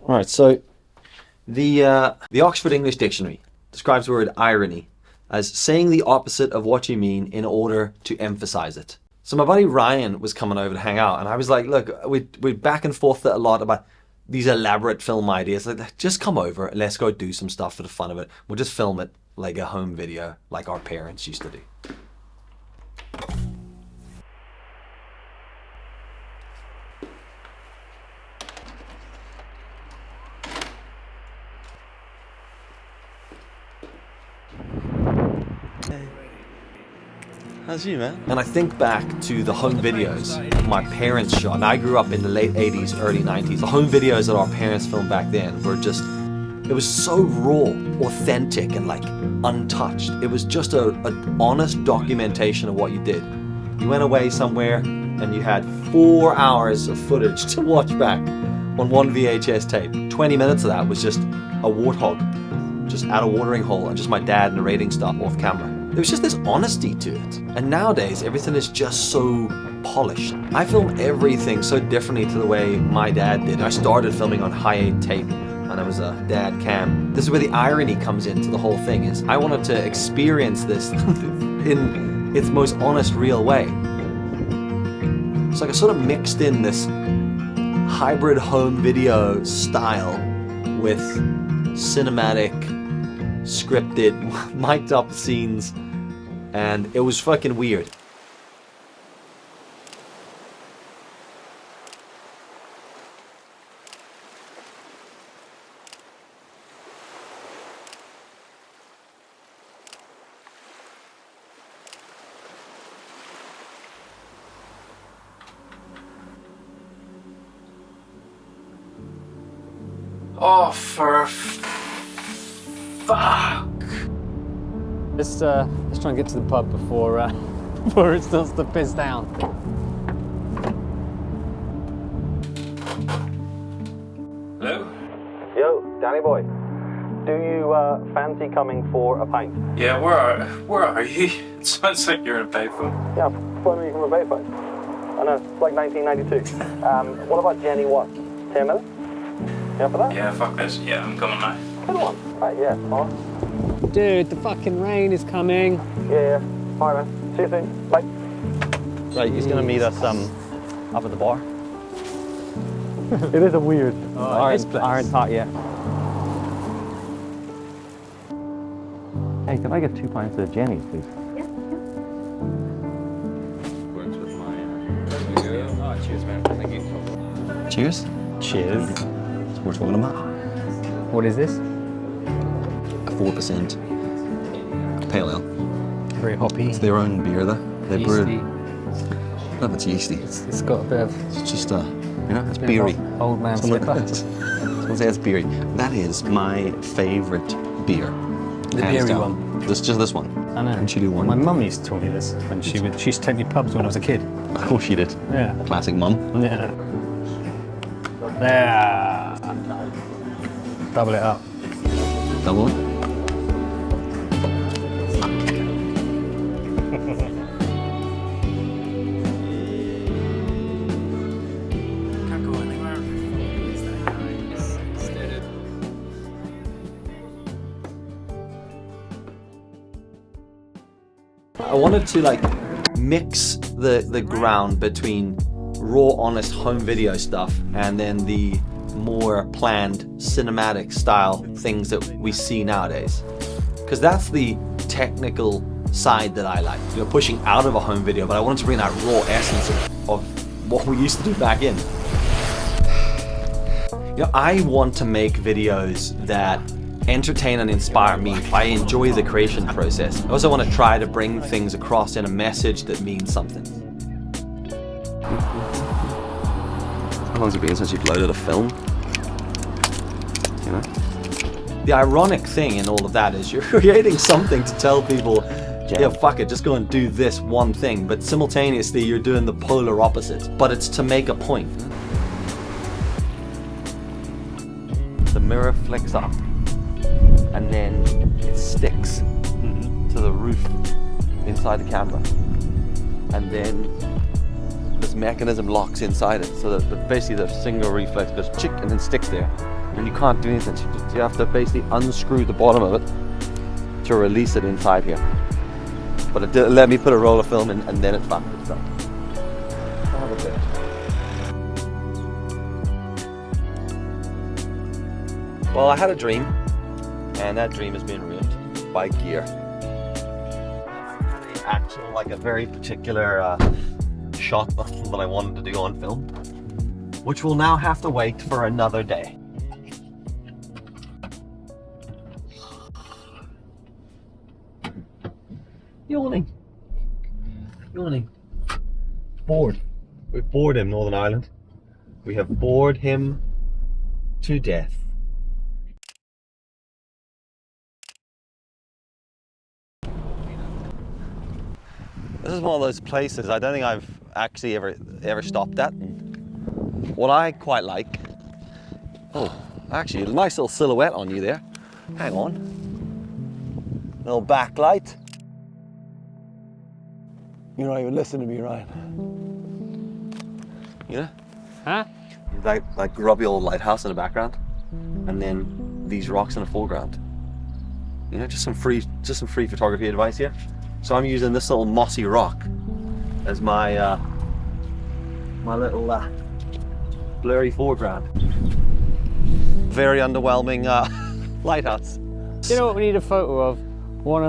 All right, so the Oxford English Dictionary describes the word irony as saying the opposite of what you mean in order to emphasize it. So my buddy Ryan was coming over to hang out, and I was like, look, we back and forth a lot about these elaborate film ideas. Like, just come over and let's go do some stuff for the fun of it. We'll just film it like a home video, like our parents used to do. How's you, man? And I think back to the home videos my parents shot. And I grew up in the late 80s, early 90s. The home videos that our parents filmed back then were just, it was so raw, authentic, and like untouched. It was just an honest documentation of what you did. You went away somewhere and you had 4 hours of footage to watch back on one VHS tape. 20 minutes of that was just a warthog, just at a watering hole, and just my dad narrating stuff off camera. There was just this honesty to it. And nowadays, everything is just so polished. I film everything so differently to the way my dad did. I started filming on high-8 tape, and it was a dad cam. This is where the irony comes into the whole thing, is I wanted to experience this in its most honest, real way. It's like I sort of mixed in this hybrid home video style with cinematic, scripted, mic'd up scenes, and it was fucking weird. Oh, for fuck. Let's try and get to the pub before before it starts to piss down. Hello? Yo, Danny boy, do you fancy coming for a pint? Yeah, where are you? It sounds like you're in a payphone. Yeah, phoning you from a payphone. I know, it's like 1992. What about Jenny Watt? 10 minutes? Yeah, for that? Yeah, fuck this. Yeah, I'm coming now. Good one. Right, yeah, on. Dude, the fucking rain is coming. Yeah. All right, man. See you soon. Bye. Right, he's gonna meet us up at the bar. It is a weird. Aren't hot yet. Hey, can I get 2 pints of Jenny's, please? Works with my. Oh, cheers, man. Thank you. Cheers. Cheers. That's what we're talking about. What is this? A 4% pale ale. Very hoppy. It's their own beer, though. They brew. Yeasty. No, it's yeasty. It's got a bit of. It's just it's bit beery. of old man Someone slipper. Someone say it's beery. That is my favorite beer. The Hands beery down. one. Just this one. I know. And chili one. My mum used to tell me this when she used to take me pubs when I was a kid. Of course she did. Yeah. Classic mum. Yeah. There. Double it up. Double it. Can't go anywhere. I wanted to like mix the ground between raw, honest home video stuff and then the more planned cinematic style things that we see nowadays. Because that's the technical side that I like, pushing out of a home video, but I wanted to bring that raw essence of what we used to do back in. I want to make videos that entertain and inspire me. I enjoy the creation process. I also want to try to bring things across in a message that means something. How long's it been since you've loaded a film? The ironic thing in all of that is you're creating something to tell people, yeah, fuck it, just go and do this one thing, but simultaneously you're doing the polar opposite, but it's to make a point. The mirror flicks up and then it sticks to the roof inside the camera, and then this mechanism locks inside it, so that basically the single reflex goes chick and then sticks there. and you can't do anything. You have to basically unscrew the bottom of it to release it inside here. But it did let me put a roll of film in, and then it fucked itself. Son of a bitch. Well, I had a dream, and that dream has been ruined by gear. Actual, like a very particular shot that I wanted to do on film, which will now have to wait for another day. Yawning. Bored. We've bored him, Northern Ireland. We have bored him to death. This is one of those places I don't think I've actually ever stopped at. And what I quite like, oh, actually a nice little silhouette on you there. Hang on. Little backlight. You're not even listening to me, Ryan. You know? Huh? Like grubby old lighthouse in the background, and then these rocks in the foreground. You know, just some free photography advice here. So I'm using this little mossy rock as my my little blurry foreground. Very underwhelming lighthouse. You know what we need a photo of? One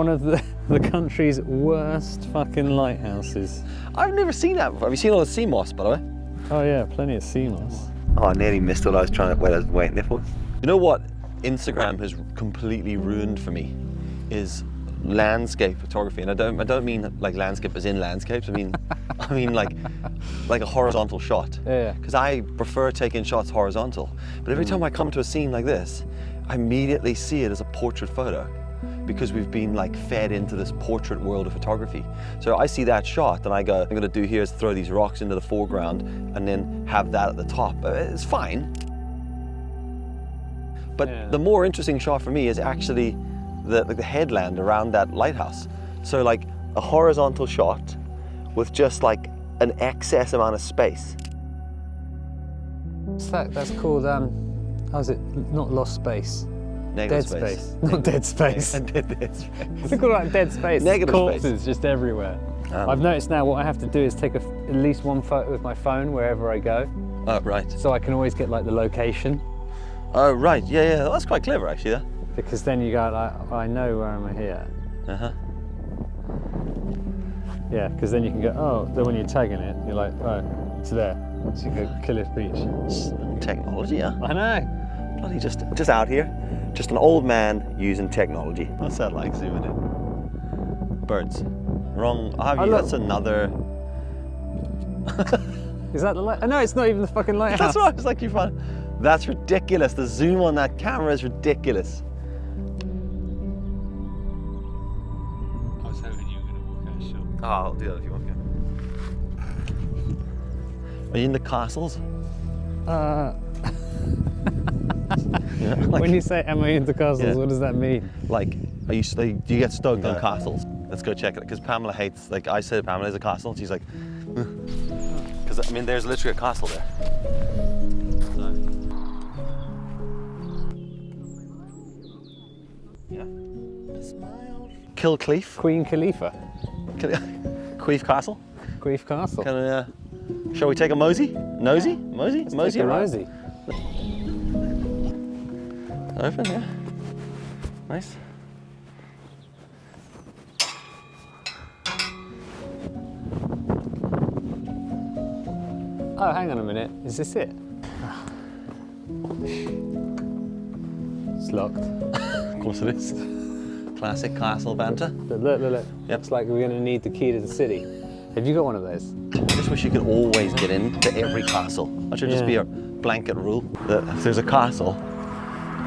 of the country's worst fucking lighthouses. I've never seen that before. Have you seen all the sea moss, by the way? Oh yeah, plenty of sea moss. Oh, I nearly missed what I was waiting there for. You know what Instagram has completely ruined for me is landscape photography, and I don't mean like landscape as in landscapes. I mean like a horizontal shot. Yeah. Because I prefer taking shots horizontal. But every time I come to a scene like this, I immediately see it as a portrait photo, because we've been like fed into this portrait world of photography. So I see that shot and I go, I'm gonna do here is throw these rocks into the foreground and then have that at the top. It's fine. But the more interesting shot for me is actually the headland around that lighthouse. So like a horizontal shot with just like an excess amount of space. That's called how's it? Not lost space. Negative Dead space. Not dead space. Dead space. Look at that dead space. Negative corpses space. just everywhere. I've noticed now what I have to do is take at least one photo with my phone wherever I go. Oh, right. So I can always get like the location. Oh, right. Yeah. That's quite clever, actually. Yeah. Because then you go like, I know where I'm here. Uh-huh. Yeah, because then you can go, oh, then when you're tagging it, you're like, oh, it's there. So you go Cliff Beach. Technology, yeah. I know. Bloody just out here. Just an old man using technology. What's that like? Zooming in. Birds. Wrong. That's another. Is that the light? No, it's not even the fucking lighthouse. That's what I was like. You found. That's ridiculous. The zoom on that camera is ridiculous. I was hoping you were going to walk out short. Oh, I'll do that if you want to. Are you in the castles? Yeah, like, when you say am I into castles, what does that mean? Like, do you get stoked on castles? Let's go check it, because Pamela hates, like I said Pamela's a castle, and she's like, because I mean there's literally a castle there. So. Yeah. Kilcleef. Queen Khalifa. Queef Castle. Queef Castle. Shall we take a mosey? Nosy? Mosey? Mosey around? Mosey. Open, yeah. Nice. Oh, hang on a minute. Is this it? It's locked. Of course it is. Classic castle banter. Look. Yep. It's like we're going to need the key to the city. Have you got one of those? I just wish you could always get into every castle. That should just be a blanket rule, that if there's a castle,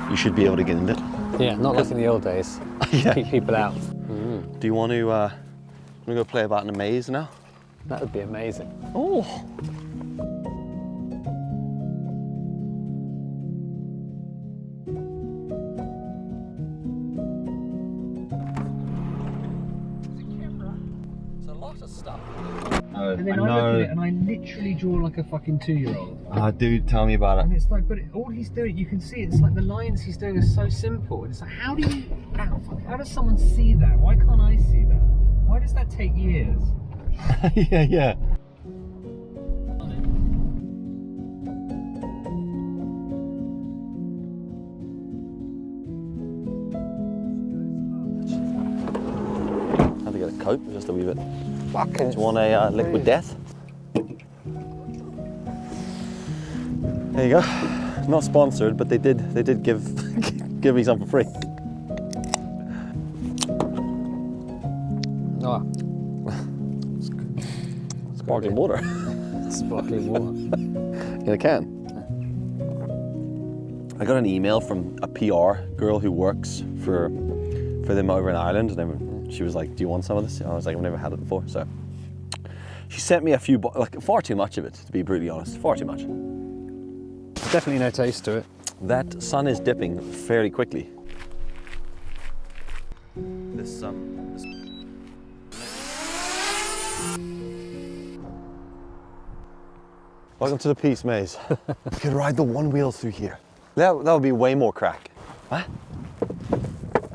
you should be able to get into it. Yeah, not like in the old days. Yeah. Keep people out. Do you want to go play about in a maze now? That would be amazing. Oh. There's a lot of stuff. Oh know. And then I look at it and I literally draw like a fucking 2-year-old. Dude, tell me about And it. it's like, but all he's doing, you can see it's like the lines he's doing are so simple. And it's like, how does someone see that? Why can't I see that? Why does that take years? Yeah. Had to get a coat, just a wee bit. Fucking. Do you want a liquid death? There you go. Not sponsored, but they did give give me some for free. Oh, Sparkling water sparkling water. in a can. I got an email from a PR girl who works for them over in Ireland, and she was like, "Do you want some of this?" And I was like, "I've never had it before." So she sent me a few, like far too much of it, to be brutally honest. Far too much. Definitely no taste to it. That sun is dipping fairly quickly. This Welcome to the Peace Maze. We could ride the one wheel through here. That would be way more crack. What?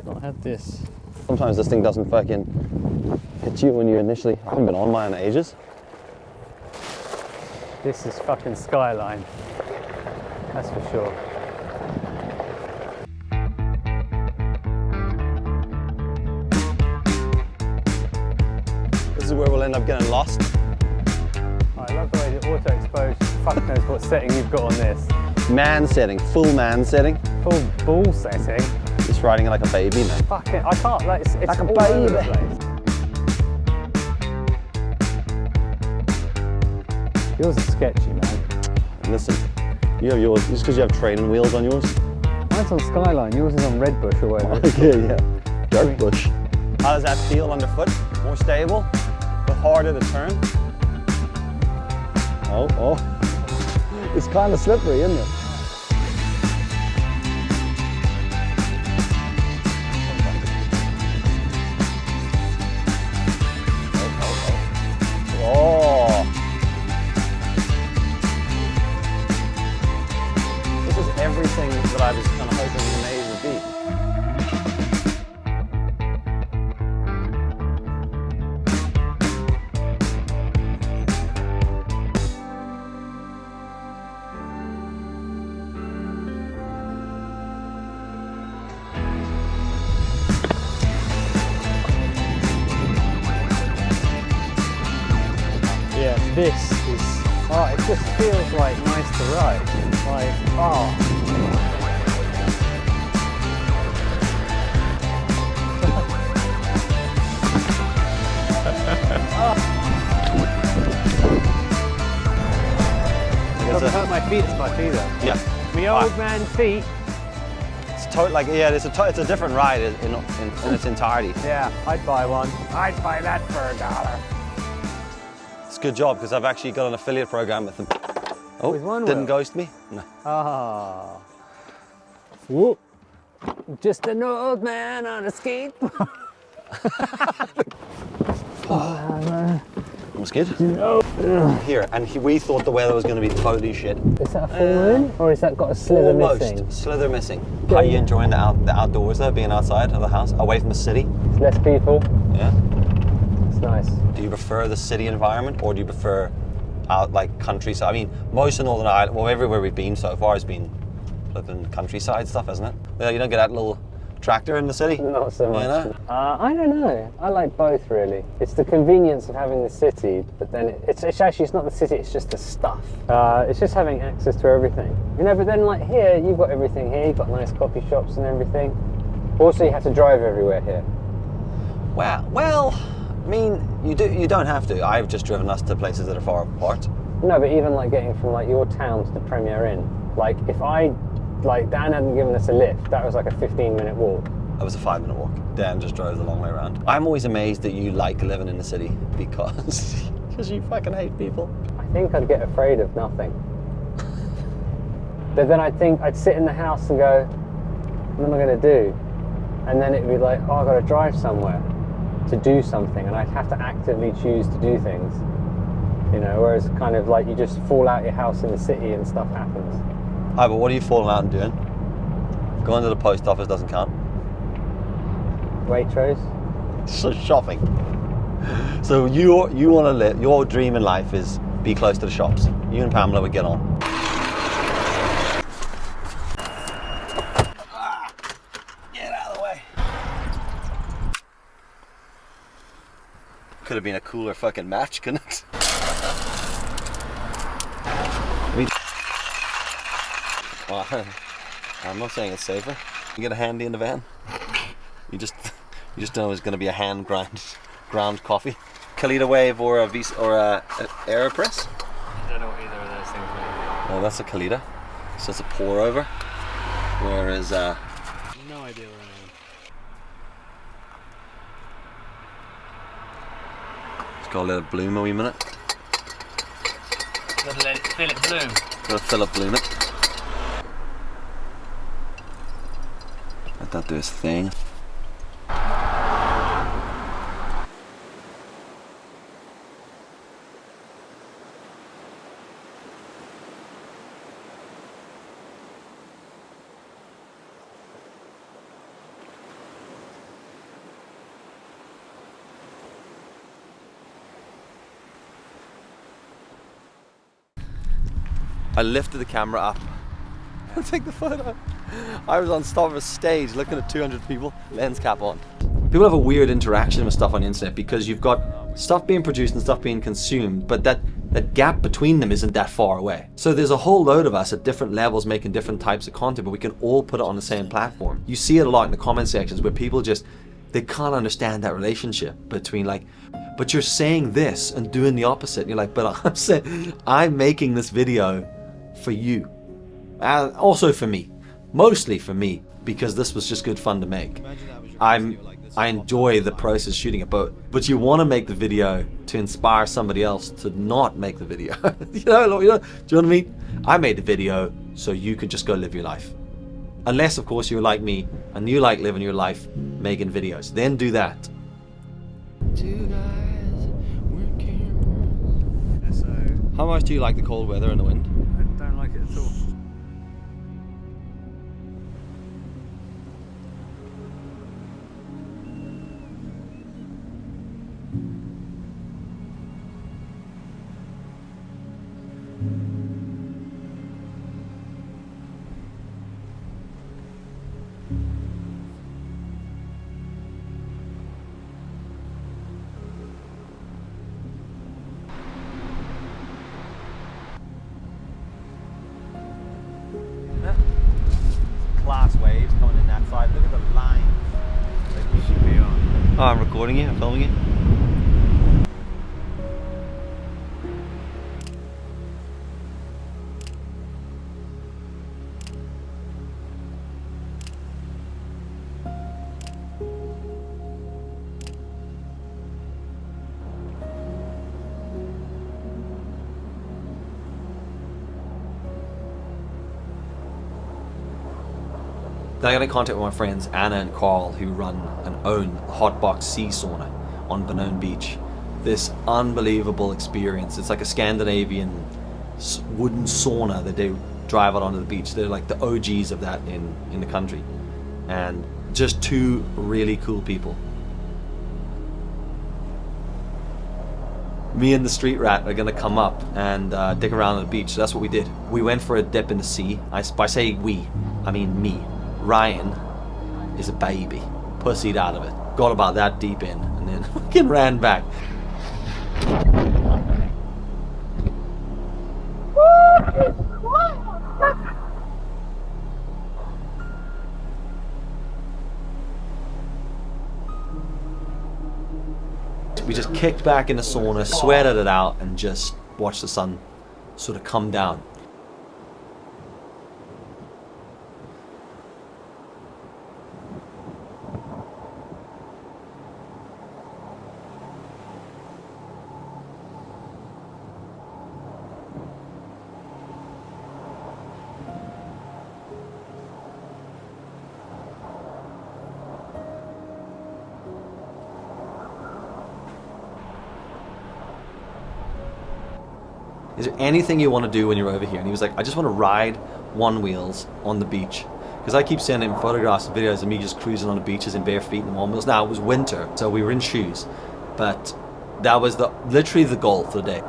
Not had this. Sometimes this thing doesn't fucking hit you when you initially. I haven't been on mine in ages. This is fucking Skyline. That's for sure. This is where we'll end up getting lost. I love the way the auto exposed. Fuck knows what setting you've got on this. Man setting, full man setting. Full ball setting. Just riding it like a baby, man. Fucking, I can't. Like, it's Like a all over the baby. place. Yours is sketchy, man. And listen, you have yours just because you have training wheels on yours. Mine's on Skyline. Yours is on Red Bush or whatever. Yeah. Dirt bush. How does that feel underfoot? More stable, but harder to turn. Oh. It's kind of slippery, isn't it? Oh. This is everything that I was kind of hoping the maze would be. Yeah, this is. Oh, it just feels like nice to ride. Like, oh. It doesn't hurt my feet as much either. Yeah. Me old man feet. It's it's a different ride in its entirety. Yeah, I'd buy one. I'd buy that for $1. It's a good job because I've actually got an affiliate program with them. Oh, With one didn't wheel? ghost me? No. Ah. Whoop. Just an old man on a skateboard. I'm scared. Here, and we thought the weather was going to be totally shit. Is that a full moon? Or has that got a slither Almost. missing? Slither missing. Are you enjoying the outdoors though, being outside of the house, away from the city? It's less people. Yeah. It's nice. Do you prefer the city environment or do you prefer out like countryside? I mean, most of Northern Ireland, well, everywhere we've been so far has been flipping countryside stuff, isn't it? You don't get that little tractor in the city? Not so much. You know? I don't know. I like both really. It's the convenience of having the city, but then it's not the city, it's just the stuff. It's just having access to everything. You know, but then like here, you've got everything here. You've got nice coffee shops and everything. Also, you have to drive everywhere here. Well, I mean, you don't have to. I've just driven us to places that are far apart. No, but even like getting from like your town to the Premier Inn, like if Dan hadn't given us a lift, that was like a 15-minute walk. It was a 5-minute walk. Dan just drove the long way around. I'm always amazed that you like living in the city because you fucking hate people. I think I'd get afraid of nothing. But then I'd sit in the house and go, what am I going to do? And then it'd be like, oh, I've got to drive somewhere to do something, and I'd have to actively choose to do things. You know, whereas kind of like you just fall out your house in the city and stuff happens. Aye, but what are you falling out and doing? Going to the post office doesn't count. Waitrose. So shopping. So you want to live, your dream in life is be close to the shops. You and Pamela would get on. Get out of the way. Could have been a cooler fucking match, couldn't it? I'm not saying it's safer. You get a handy in the van. You just know it's going to be a hand ground coffee. Kalita Wave or a Aeropress. I don't know what either of those things mean. Oh, that's a Kalita. So it's a pour over. Whereas No idea where I it's got to let it bloom a wee minute. am. Gotta let it feel it bloom. Got to fill it, bloom it. Let that do its thing. I lifted the camera up and take the photo. I was on top of a stage looking at 200 people, lens cap on. People have a weird interaction with stuff on the internet because you've got stuff being produced and stuff being consumed, but that gap between them isn't that far away. So there's a whole load of us at different levels making different types of content, but we can all put it on the same platform. You see it a lot in the comment sections where people they can't understand that relationship between like, but you're saying this and doing the opposite. And you're like, but I'm making this video for you. Also for me. Mostly for me, because this was just good fun to make. I enjoy the process shooting it, but you want to make the video to inspire somebody else to not make the video. Do you know what I mean? I made the video so you could just go live your life. Unless, of course, you're like me and you like living your life making videos. Then do that. How much do you like the cold weather and the wind? I don't like it at all. Class waves coming in that side. Look at the lines. You should be on. Oh, I'm recording you, I'm filming you. Then I got in contact with my friends Anna and Carl, who run and own Hotbox Sea Sauna on Benone Beach. This unbelievable experience. It's like a Scandinavian wooden sauna that they drive out onto the beach. They're like the OGs of that in the country. And just two really cool people. Me and the street rat are gonna come up and dick around on the beach. So that's what we did. We went for a dip in the sea. By saying we, I mean me. Ryan is a baby. Pussied out of it. Got about that deep in and then fucking ran back. We just kicked back in the sauna, sweated it out, and just watched the sun sort of come down. is there anything you want to do when you're over here? And he was like, I just want to ride one wheels on the beach. Because I keep sending him photographs and videos of me just cruising on the beaches in bare feet and one wheels. Now, it was winter, so we were in shoes. But that was literally the goal for the day.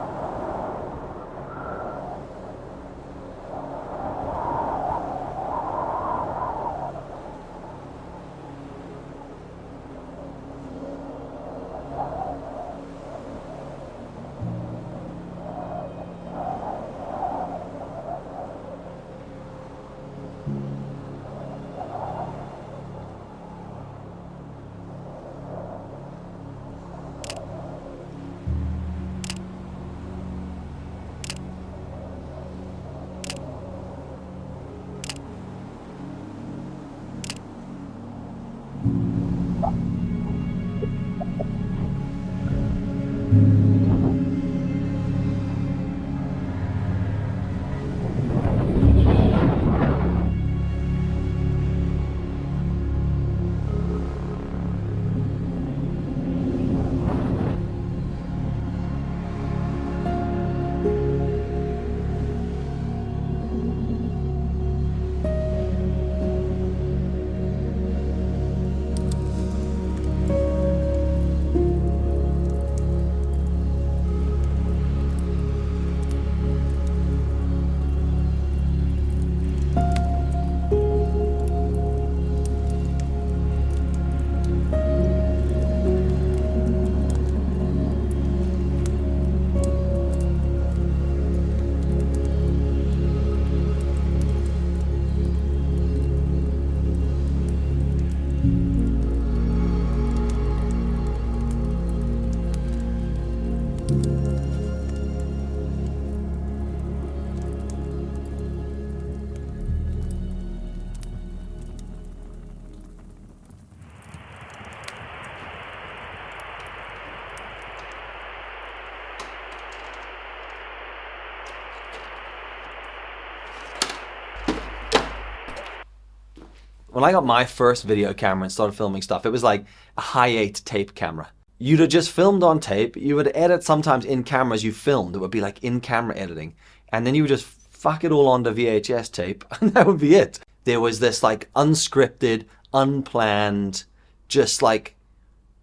When I got my first video camera and started filming stuff, it was like a Hi8 tape camera. You'd have just filmed on tape, you would edit sometimes in camera as you filmed, it would be like in-camera editing, and then you would just fuck it all onto VHS tape, and that would be it. There was this like unscripted, unplanned, just like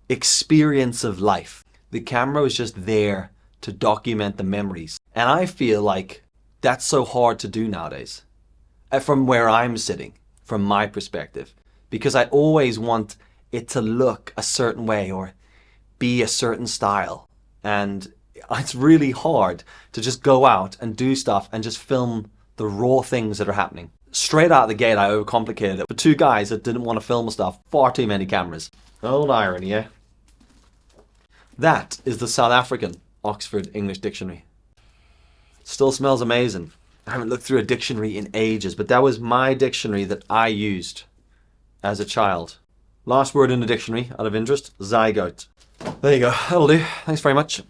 experience of life. The camera was just there to document the memories. And I feel like that's so hard to do nowadays, from where I'm sitting. From my perspective, because I always want it to look a certain way or be a certain style, and it's really hard to just go out and do stuff and just film the raw things that are happening. Straight out of the gate I overcomplicated it. For two guys that didn't want to film stuff, far too many cameras. Old irony, eh? That is the South African Oxford English Dictionary. Still smells amazing. I haven't looked through a dictionary in ages, but that was my dictionary that I used as a child. Last word in the dictionary, out of interest, zygote. There you go, that'll do. Thanks very much.